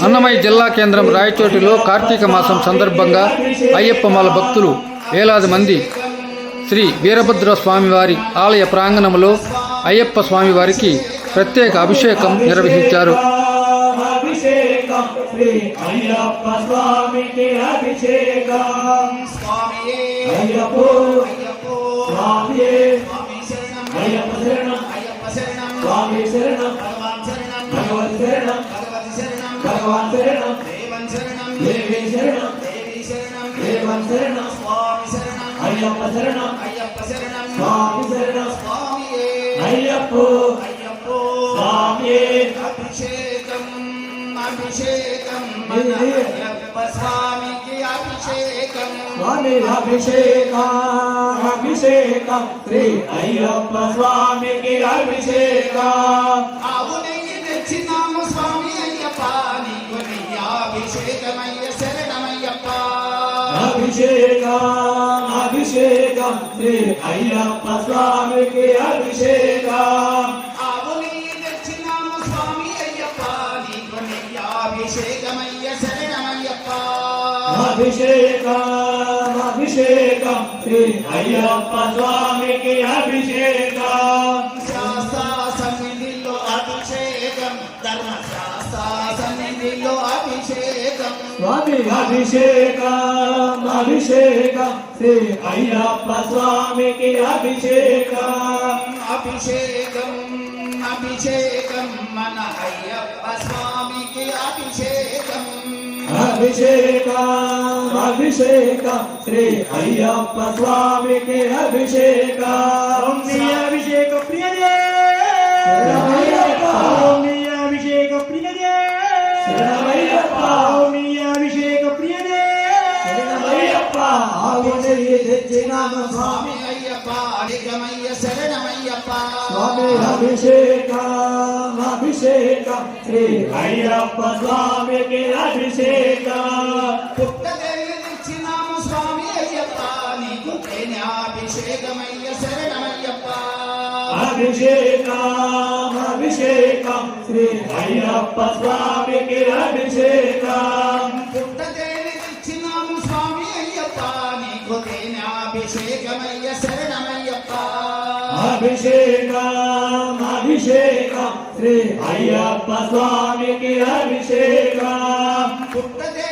అన్నమయ్య జిల్లా కేంద్రం రాయచోటిలో కార్తీక మాసం సందర్భంగా అయ్యప్పమాల భక్తులు వేలాది మంది శ్రీ వీరభద్ర స్వామివారి ఆలయ ప్రాంగణంలో అయ్యప్ప స్వామివారికి ప్రత్యేక అభిషేకం నిర్వహించారు. భగవాన్ శరణం దేవి శరణం దేవన్ శరణం అయ్యప్ప శరణం స్వామి శరణం అయ్యప్ప స్వామి అభిషేకం మన అయ్యప్ప స్వామికి అభిషేకం స్వామి అభిషేకం శ్రీ అయ్యప్ప స్వామికి అభిషేకం తెచ్చినాము స్వామి అయ్యప్ప నీకు అభిషేకమయ్య శరణమయ్యప్ప అభిషేకం శ్రీ అయ్యప్ప స్వామికి అభిషేకం తెచ్చినాము స్వామి అయ్యప్ప నీకు అభిషేకమయ్య శరణమయ్యప్ప అభిషేకం శ్రీ అయ్యప్ప స్వామికి అభిషేకం ధర్మశాస్త్రసన్నిధిలో అభిషేకం స్వామి అభిషేకం శ్రీ అయ్యప్ప స్వామికి అభిషేకం మన అయ్యప్ప స్వామికి అభిషేకం శ్రీ అయ్యప్ప స్వామికి అభిషేకం ప్రియదే అభిషేక ప్రియదే అభిషేక ప్రియదే తెచ్చినాము స్వామి అయ్యప్ప అధికమయ్య శరణమయ్యప్ప స్వామి అభిషేకం శ్రీ అయ్యప్ప స్వామికి అభిషేకం పుట్టదేవిచ్చినాము స్వామి అయ్యప్ప నీకు అభిషేకమయ్య శరణమయ్యప్ప అభిషేకం శ్రీ అయ్యప్ప స్వామికి అభిషేకం పుట్టదేవిచ్చినాము స్వామి అయ్యప్ప నీకు అభిషేకమయ్య శరణమయ్యప్ప అభిషేకం శ్రీ అయ్యప్ప స్వామికి అభిషేకం పుట్టదే